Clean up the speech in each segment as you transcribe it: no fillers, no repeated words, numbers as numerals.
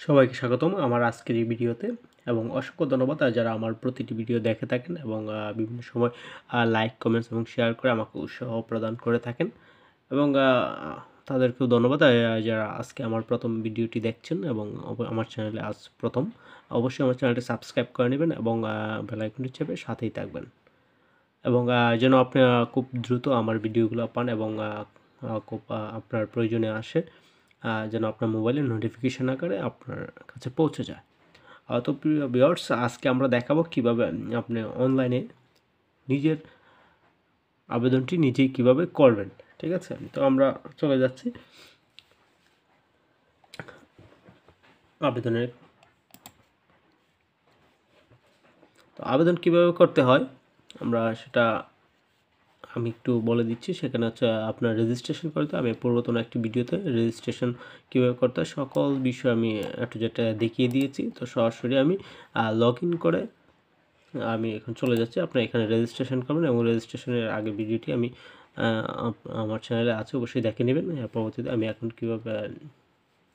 সবাইকে স্বাগতম আমার আজকের এই ভিডিওতে এবং অসংখ্য ধন্যবাদ যারা আমার প্রতিটি ভিডিও দেখে থাকেন এবং বিভিন্ন সময় লাইক কমেন্টস এবং শেয়ার করে আমাকে উৎসাহ প্রদান করে থাকেন এবং তাদেরকেও ধন্যবাদ যারা আজকে আমার প্রথম ভিডিওটি দেখছেন এবং আমার চ্যানেলে আজ প্রথম অবশ্যই আমার চ্যানেলটি সাবস্ক্রাইব করে নেবেন এবং বেল আইকনটি চেপে সাথেই থাকবেন এবং যেন আপনি খুব দ্রুত আমার ভিডিওগুলো পান এবং খুব আপনার প্রয়োজনে আসে যেন আপনার মোবাইলে নোটিফিকেশন আকারে আপনার কাছে পৌঁছে যায়। তো প্রিয় ভিউয়ার্স, আজকে আমরা দেখাবো কিভাবে আপনি অনলাইনে নিজের আবেদনটি নিজেই কিভাবে করবেন। ঠিক আছে, তো আমরা চলে যাচ্ছি আবেদনের। তো আবেদন কিভাবে করতে হয় আমরা সেটা আমি একটু বলে দিচ্ছি। সেখানে হচ্ছে আপনার রেজিস্ট্রেশন করতে আমি পূর্বতন একটি ভিডিওতে রেজিস্ট্রেশন কীভাবে করতে হয় সকল বিষয় আমি একটু যেটা দেখিয়ে দিয়েছি। তো সরাসরি আমি লগ ইন করে আমি এখন চলে যাচ্ছি। আপনার এখানে রেজিস্ট্রেশন করবেন এবং রেজিস্ট্রেশনের আগে ভিডিওটি আমি আমার চ্যানেলে আছে, অবশ্যই দেখে নেবেন। পরবর্তীতে আমি এখন কীভাবে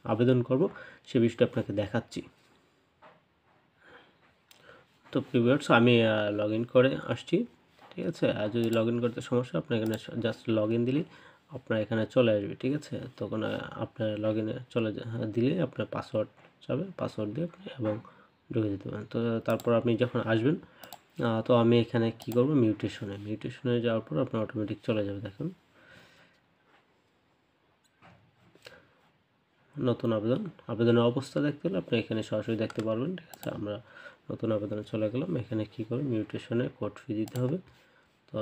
আবেদন করব সে বিষয়টা আপনাকে দেখাচ্ছি। তো ভিউয়ার্স, আমি লগ ইন করে আসছি। ঠিক আছে, আর যদি লগ ইন করতে সমস্যা আপনার এখানে জাস্ট লগ ইন দিলেই আপনার এখানে চলে আসবে। ঠিক আছে, তখন আপনার লগ ইনে দিলে আপনার পাসওয়ার্ড চাবে, পাসওয়ার্ড দিয়ে আপনি এবং ঢুকে যেতে পারেন। তো তারপর আপনি যখন আসবেন তো আমি এখানে কি করব, মিউটেশনে যাওয়ার পর আপনার অটোমেটিক চলে যাবে। দেখুন নতুন আবেদনের অবস্থা দেখতে হলে আপনি এখানে সরাসরি দেখতে পারবেন। ঠিক আছে, আমরা নতুন আবেদনে চলে গেলাম। এখানে কি করব, মিউটেশনে কোড ফি দিতে হবে। তো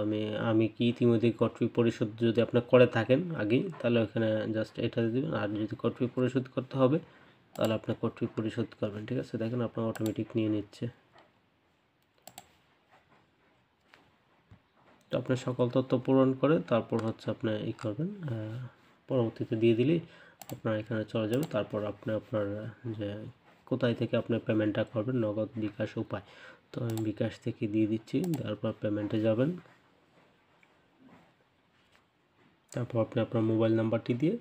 আমি কি ইতিমধ্যে কোড ফি পরিশোধ যদি আপনি করে থাকেন আগেই, তাহলে ওখানে জাস্ট এটা দিবেন। আর যদি কোড ফি পরিশোধ করতে হবে তাহলে আপনি কোড ফি পরিশোধ করবেন। ঠিক আছে, দেখেন আপনার অটোমেটিক নিয়ে নিচ্ছে। তো আপনার সকল তথ্য পূরণ করে তারপর হচ্ছে আপনি করবেন, পরবর্তীতে দিয়ে দিলেই আপনার এখানে চলে যাবে। তারপর আপনি আপনার যে কোথায় থেকে আপনি পেমেন্টটা করবেন, নগদ, বিকাশ, উপায়। তো আমি বিকাশ থেকে দিয়ে দিচ্ছি। তারপর পেমেন্টে যাবেন। তারপর আপনি আপনার মোবাইল নাম্বারটি দিয়ে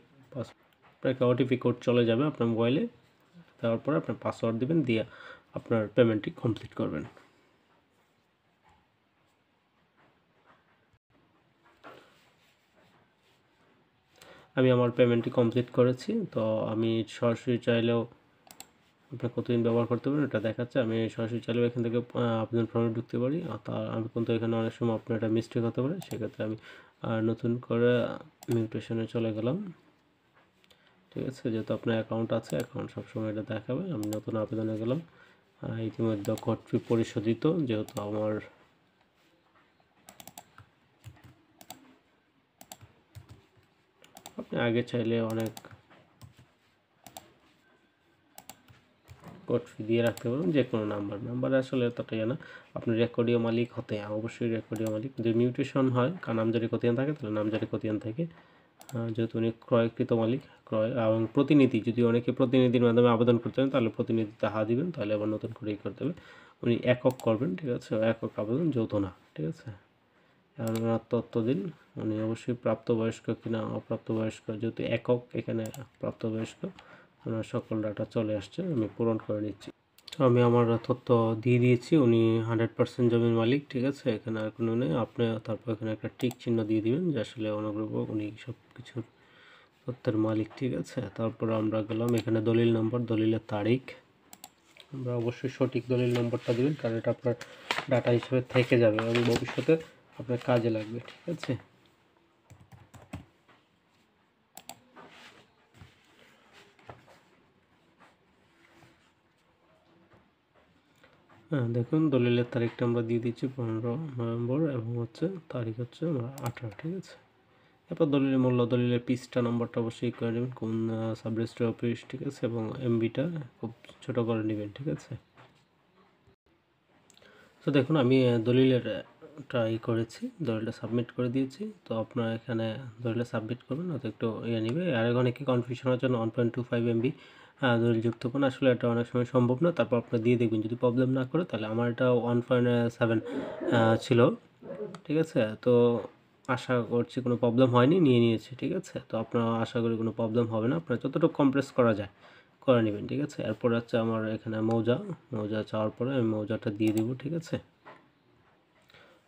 আপনাকে ওটিপি কোড চলে যাবে আপনার মোবাইলে। দেওয়ার পরে আপনার পাসওয়ার্ড দেবেন, দিয়ে আপনার পেমেন্টটি কমপ্লিট করবেন। আমি আমার পেমেন্টটি কমপ্লিট করেছি। তো আমি সরাসরি চাইলেও আপনি কতদিন ব্যবহার করতে পারেন এটা দেখাচ্ছে। আমি সরাসরি চাইলেও এখান থেকে আবেদন ফর্মে ঢুকতে পারি। আমি কিন্তু এখানে অনেক সময় আপনার এটা মিস্টেক হতে পারে, সেক্ষেত্রে আমি নতুন করে মিউটেশনে চলে গেলাম। ঠিক আছে, যেহেতু আপনার অ্যাকাউন্ট আছে, অ্যাকাউন্ট সবসময় এটা দেখাবে। আমি নতুন আবেদনে গেলাম। ইতিমধ্যে কোড ফি পরিশোধিত, যেহেতু আমার আপনি আগে চাইলে অনেক কোড ফি দিয়ে রাখতে পারবেন, যে কোনো নাম্বারে আসলে এতটা না। আপনি রেকর্ডীয় মালিক হতে অবশ্যই রেকর্ডীয় মালিক। যদি মিউটেশন হয় নামজারি খতিয়ান থাকে তাহলে নামজারি খতিয়ান থাকে। যেহেতু উনি ক্রয়কৃত মালিক, ক্রয় এবং প্রতিনিধি, যদি অনেকে প্রতিনিধির মাধ্যমে আবেদন করতে চান তাহলে প্রতিনিধিতে হা দিবেন, তাহলে আবার নতুন করেই করতে হবে। উনি একক করবেন। ঠিক আছে, একক আবেদন, যৌথ না। ঠিক আছে, ওনার তথ্য দিন, উনি অবশ্যই প্রাপ্তবয়স্ক কিনা অপ্রাপ্তবয়স্ক। যেহেতু একক, এখানে প্রাপ্তবয়স্ক, ওনার সকল ডাটা চলে আসছে। আমি পূরণ করে নিচ্ছি। আমি আমার তথ্য দিয়ে দিয়েছি। উনি 100% জমির মালিক। ঠিক আছে, এখানে আর কোনো নেই। আপনি তারপর এখানে একটা টিক চিহ্ন দিয়ে দিবেন যে আসলে অনুগ্রহ উনি সব কিছুর তথ্যের মালিক। ঠিক আছে, তারপর আমরা গেলাম এখানে দলিল নম্বর, দলিলের তারিখ। আমরা অবশ্যই সঠিক দলিল নম্বরটা দিবেন, কারণ এটা আপনার ডাটা হিসেবে থেকে যাবে এবং ভবিষ্যতে আপনার কাজে লাগবে। ঠিক আছে, দেখুন দলিলের তারিখটা আমরা দিয়ে দিচ্ছি 15 নভেম্বর এবং হচ্ছে তারিখ হচ্ছে 18। ঠিক আছে, এরপর দলিলের মূল্য, দলিলের পৃষ্ঠা নম্বরটা অবশ্যই করে নেবেন, কোন সাব রেজিস্ট্রার অফিস। ঠিক আছে, এবং এমবিটা খুব ছোটো করে নেবেন। ঠিক আছে, তো দেখুন আমি দলিলের করেছি, দলিলটা সাবমিট করে দিয়েছি। তো আপনার এখানে দলিলটা সাবমিট করবেন, হয়তো একটু নেবে। আর অনেকে কনফিউশন হওয়ার জন্য 1.25 MB দলিল যুক্ত করুন, আসলে এটা অনেক সময় সম্ভব না। তারপর আপনি দিয়ে দেখবেন, যদি প্রবলেম না করে তাহলে আমার এটা 1.7 ছিল। ঠিক আছে, তো আশা করছি কোনো প্রবলেম হয়নি, নিয়েছে। ঠিক আছে, তো আপনার আশা করি কোনো প্রবলেম হবে না। আপনার যতটুকু কম্প্রেস করা যায় করে নেবেন, ঠিক আছে। এরপর হচ্ছে আমার এখানে মৌজা চাওয়ার পরে আমি মৌজাটা দিয়ে দিব, ঠিক আছে।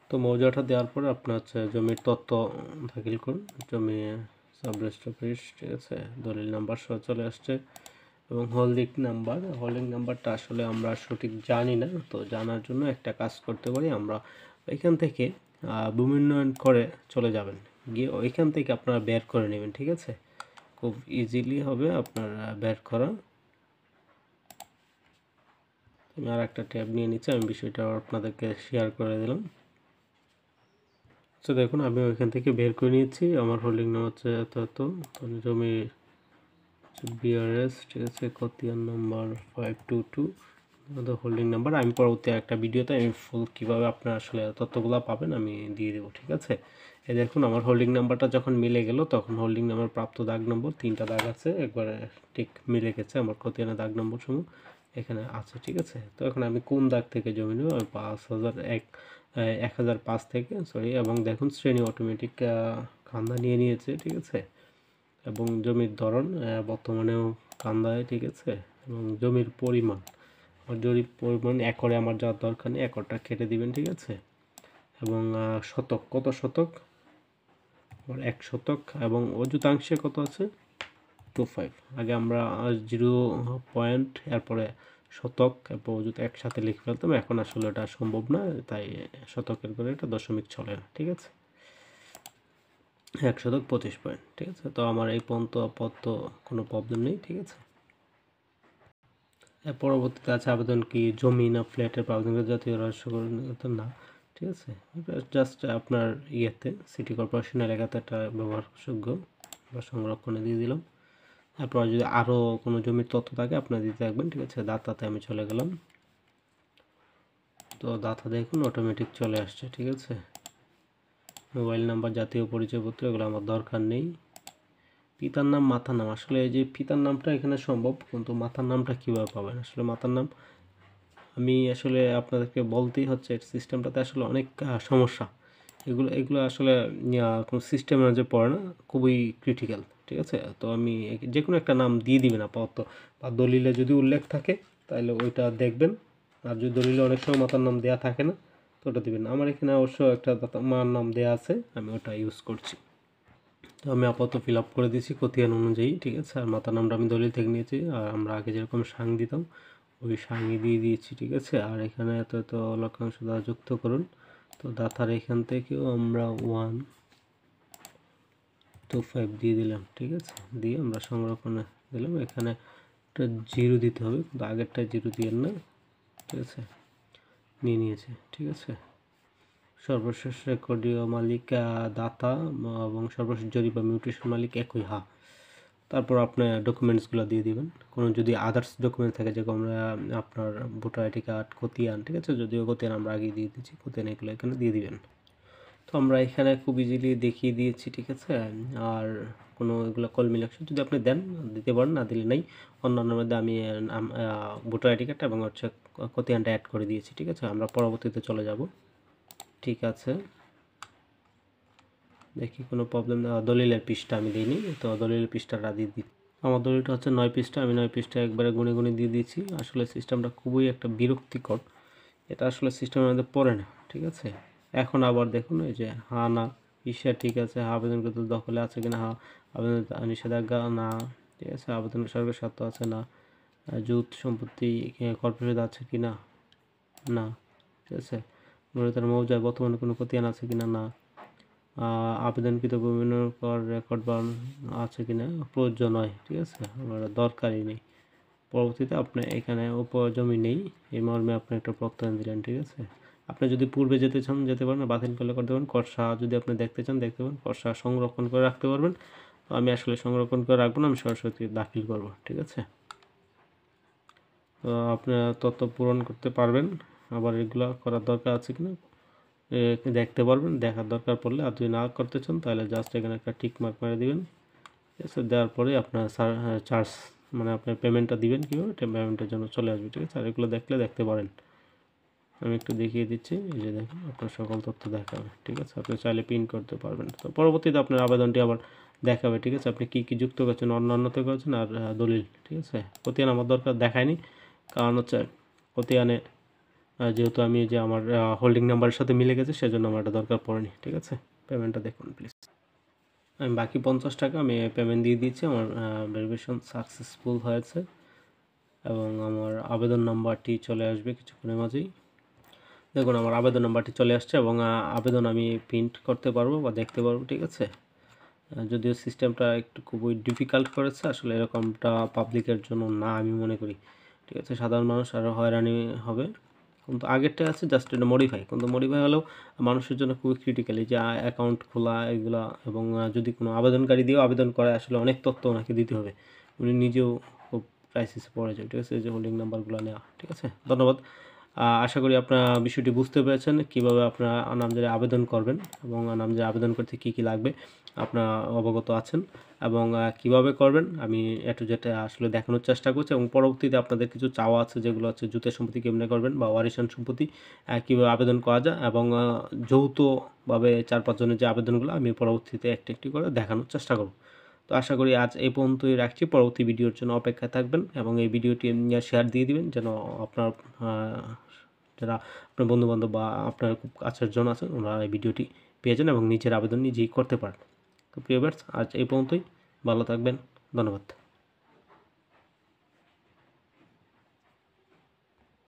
তো মৌজাটা দেওয়ার পরে আপনার হচ্ছে জমির তথ্য দাখিল করুন, জমি সাব রেজিস্ট্রি অফিস, ঠিক আছে। দলিল নাম্বার সহ চলে আসছে এবং হোল্ডিং নাম্বারটা আসলে আমরা সঠিক জানি না, তো জানার জন্য একটা কাজ করতে পারি আমরা, এখান থেকে ভূমি উন্নয়ন করে চলে যাবেন, গিয়ে ওইখান থেকে আপনারা বের করে নেবেন, ঠিক আছে। খুব ইজিলি হবে আপনার বের করা। আমি আর একটা ট্যাব নিয়ে নিচ্ছি, আমি বিষয়টা আপনাদেরকে শেয়ার করে দিলাম। তো দেখুন আমি ওইখান থেকে বের করে নিয়েছি, আমার হোল্ডিং নাম্বার হচ্ছে এত জমি বিআরএস, ঠিক আছে, খতিয়ান নাম্বার 522 আমাদের হোল্ডিং নাম্বার। আমি পরবর্তী একটা ভিডিওতে আমি ফুল কীভাবে আপনার আসলে তথ্যগুলো পাবেন আমি দিয়ে দেবো, ঠিক আছে। এই দেখুন আমার হোল্ডিং নাম্বারটা যখন মিলে গেল তখন হোল্ডিং নাম্বার প্রাপ্ত দাগ নম্বর 3টা দাগ আছে, একবারে ঠিক মিলে গেছে, আমার খতিয়ানের দাগ নম্বর সমূহ এখানে আছে, ঠিক আছে। তো এখন আমি কোন দাগ থেকে জমি নেব, আমি 1005 থেকে সরি, এবং দেখুন শ্রেণী অটোমেটিক খান্দা নিয়ে নিয়েছে, ঠিক আছে। এবং জমির ধরন বর্তমানেও কান্দায়, ঠিক আছে। এবং জমির পরিমাণ একরে আমার যাওয়ার দরকার নেই, একরটা কেটে দিবেন, ঠিক আছে। এবং শতক, কত শতক, 1 শতক, এবং অযুতাংশে কত আছে 25। আগে আমরা 0 পয়েন্ট এরপরে শতক এবং অযুত একসাথে লিখে ফেলতাম, এখন আসলে এটা সম্ভব না, তাই শতকের করে এটা দশমিক চলে না, ঠিক আছে। 1 শতক 25 পয়েন্ট, ঠিক আছে। তো আমার এই পর্যন্ত কোনো প্রবলেম নেই, ঠিক আছে। পরবর্তীতে আছে আবেদন কি জমি না ফ্ল্যাটের আবেদন জাতীয় রাজস্ব না, ঠিক আছে। জাস্ট আপনার সিটি কর্পোরেশন এলাকাতে একটা ব্যবহারযোগ্য বা সংরক্ষণে দিয়ে দিলাম। তারপর যদি আরও কোনো জমির তথ্য থাকে আপনার দিতে থাকবেন, ঠিক আছে। দাতাতে আমি চলে গেলাম, তো দাতা দেখুন অটোমেটিক চলে আসছে, ঠিক আছে। মোবাইল নাম্বার, জাতীয় পরিচয়পত্র এগুলো আমার দরকার নেই। পিতার নাম, মাতার নাম, আসলে এই যে পিতার নামটা এখানে সম্ভব, কিন্তু মাতার নামটা কীভাবে পাবেন, আসলে মাতার নাম আমি আসলে আপনাদেরকে বলতেই হচ্ছে সিস্টেমটাতে আসলে অনেক সমস্যা, এগুলো আসলে কোনো সিস্টেমের মধ্যে পড়ে না, খুবই ক্রিটিক্যাল, ঠিক আছে। তো আমি যে কোনো একটা নাম দিয়ে দিবেন আপাতত, বা দলিলে যদি উল্লেখ থাকে তাহলে ওইটা দেখবেন, আর যদি দলিলে অনেক সময় মাতার নাম দেওয়া থাকে না তো ওটা দিবেন। আমার এখানে অবশ্য একটা মার নাম দেওয়া আছে, আমি ওটা ইউজ করছি। তো আমি আপাতত ফিল আপ করে দিয়েছি খতিয়ান অনুযায়ী, ঠিক আছে। আর মাতার নামটা আমি দলিল থেকে নিয়েছি, আর আমরা আগে যেরকম সাং দিতাম ওই সাংই দিয়ে দিয়েছি, ঠিক আছে। আর এখানে এত লক্ষাংশ দ্বারা যুক্ত করুন, তো দাতার এখান থেকেও আমরা 125 দিয়ে দিলাম, ঠিক আছে। দিয়ে আমরা সংরক্ষণে দিলাম, এখানে একটা 0 দিতে হবে, কিন্তু আগেরটা 0 দিয়ে না, ঠিক আছে, নিয়ে নিয়েছে, ঠিক আছে। সর্বশেষ রেকর্ডীয় মালিক দাতা এবং সর্বশেষ জরিপ বা মিউটেশন মালিক একই, তারপর আপনার ডকুমেন্টসগুলো দিয়ে দিবেন। কোনো যদি আদার্স ডকুমেন্ট থাকে, যেরকম আমরা আপনার ভোটার আইডি কার্ড, খতিয়ান, ঠিক আছে, যদিও খতিয়ান আমরা আগে দিয়ে দিচ্ছি, খতিয়ান এগুলো এখানে দিয়ে দিবেন। তো আমরা এখানে খুব ইজিলি দেখিয়ে দিয়েছি, ঠিক আছে। আর কোনো এগুলো কলমি লাগছে যদি আপনি দেন দিতে পারেন, না দিলে নেই। অন্যান্যর মধ্যে আমি ভোটার আইডি কার্ডটা এবং হচ্ছে খতিয়ানটা অ্যাড করে দিয়েছি, ঠিক আছে। আমরা পরবর্তীতে চলে যাব, ঠিক আছে। দেখি কোনো প্রবলেম, দলিলের পৃষ্ঠা আমি দিইনি, তো দলিলের পৃষ্ঠাটা দিয়ে দিই। আমার দলিলটা হচ্ছে 9 পৃষ্ঠা, আমি 9 পৃষ্ঠা একবারে গুনে দিয়ে দিয়েছি। আসলে সিস্টেমটা খুবই একটা বিরক্তিকর, এটা আসলে সিস্টেমের মধ্যে পড়ে না, ঠিক আছে। এখন আবার দেখুন এই যে না ঈর্ষা, ঠিক আছে, আবেদনকৃত দখলে আছে কিনা, আবেদন নিষেধাজ্ঞা না, ঠিক আছে, আবেদন সরকারের স্বার্থ আছে না, জুত সম্পত্তি কর্পোরেশন আছে কিনা না, ঠিক আছে, গ্রহীতার মৌজায় বর্তমানে কোনো খতিয়ান আছে কিনা না, আবেদনকৃত বিভিন্ন রেকর্ড বা আছে কিনা প্রযোজ্য নয়, ঠিক আছে, আমার দরকারই নেই। পরবর্তীতে আপনি এখানে উপজমি নেই এই মর্মে আপনি একটা প্রত্যয়ন দিলেন, ঠিক আছে। আপনি যদি পূর্বে যেতে চান যেতে পারেন, বাতিল করলে করতে পারেন, কর্সা যদি আপনি দেখতে চান দেখতে পারেন, কর্সা সংরক্ষণ করে রাখতে পারবেন। আমি আসলে সংরক্ষণ করে রাখবো না, আমি সরাসরি দাখিল করব, ঠিক আছে। তো আপনি তথ্য পূরণ করতে পারবেন, আবার এগুলো করার দরকার আছে কিনা দেখতে পারবেন, দেখার দরকার পড়লে। আর যদি না করতে চান তাহলে জাস্ট এখানে একটা টিক মার্ক মেরে দিবেন, ঠিক আছে। দেওয়ার পরে আপনার চার্জ মানে আপনার পেমেন্টটা দিবেন কীভাবে, পেমেন্টের জন্য চলে আসবে, ঠিক আছে। আর এগুলো দেখতে পারেন, আমি একটু দেখিয়ে দিচ্ছি, এই যে দেখুন আপনার সকল তথ্য দেখাবে, ঠিক আছে। আপনি চাইলে পিন করতে পারবেন। তো পরবর্তীতে আপনার আবেদনটি আবার দেখাবে, ঠিক আছে, আপনি কী কী যুক্ত করছেন, অন্যান্যতে করেছেন আর দলিল, ঠিক আছে। খতিয়ান আমার দরকার দেখায়নি, কারণ হচ্ছে খতিয়ানে যেহেতু আমি যে আমার হোল্ডিং নাম্বারের সাথে মিলে গেছে সেজন্য আমার এটা দরকার পড়েনি, ঠিক আছে। পেমেন্টটা দেখুন প্লিজ। আমি বাকি 50 টাকা আমি পেমেন্ট দিয়ে দিয়েছি, আমার ভেরিফিকেশন সাকসেসফুল হয়েছে এবং আমার আবেদন নাম্বারটি চলে আসবে কিছুক্ষণের মাঝেই। দেখুন আমার আবেদন নাম্বারটি চলে আসছে এবং আবেদন আমি প্রিন্ট করতে পারবো বা দেখতে পারবো, ঠিক আছে। যদিও সিস্টেমটা একটু খুবই ডিফিকাল্ট করেছে, আসলে এরকমটা পাবলিকের জন্য না আমি মনে করি, ঠিক আছে। সাধারণ মানুষ আরও হয়রানি হবে, কিন্তু আগেরটা আছে জাস্ট এটা মডিফাই, কিন্তু মডিফাই হলেও মানুষের জন্য খুবই ক্রিটিক্যাল, এই যে অ্যাকাউন্ট খোলা এগুলা, এবং যদি কোনো আবেদনকারী দিয়েও আবেদন করে আসলে অনেক তথ্য ওনাকে দিতে হবে, উনি নিজেও খুব ক্রাইসিসে পড়ে যায়, ঠিক আছে। এই যে হোল্ডিং নাম্বারগুলো নেওয়া, ঠিক আছে। ধন্যবাদ। আশা করি আপনারা বিষয়টি বুঝতে পেরেছেন কীভাবে আপনারা নামজারি আবেদন করবেন এবং নামজারি আবেদন করতে কী কী লাগবে আপনারা অবগত আছেন, এবং কীভাবে করবেন আমি একটু যেটা আসলে দেখানোর চেষ্টা করছি, এবং পরবর্তীতে আপনাদের কিছু চাওয়া আছে যেগুলো হচ্ছে জুতের সম্পত্তি কেমনে করবেন বা ওয়ারিশান সম্পত্তি কীভাবে আবেদন করা যায়, এবং যৌথভাবে 4-5 জনের যে আবেদনগুলো আমি পরবর্তীতে একটি একটি করে দেখানোর চেষ্টা করব। তো আশা করি আজ এই পর্যন্তই রাখছি, পরবর্তী ভিডিওর জন্য অপেক্ষায় থাকবেন এবং এই ভিডিওটি শেয়ার দিয়ে দিবেন যেন আপনার যারা আপনার বন্ধুবান্ধব বা আপনার খুব কাছের জন আছেন ওনারা এই ভিডিওটি পেয়ে যান এবং নিজের আবেদন নিজেই করতে পারেন। তো প্রিয় ভিউয়ার্স, আজ এই পর্যন্তই, ভালো থাকবেন, ধন্যবাদ।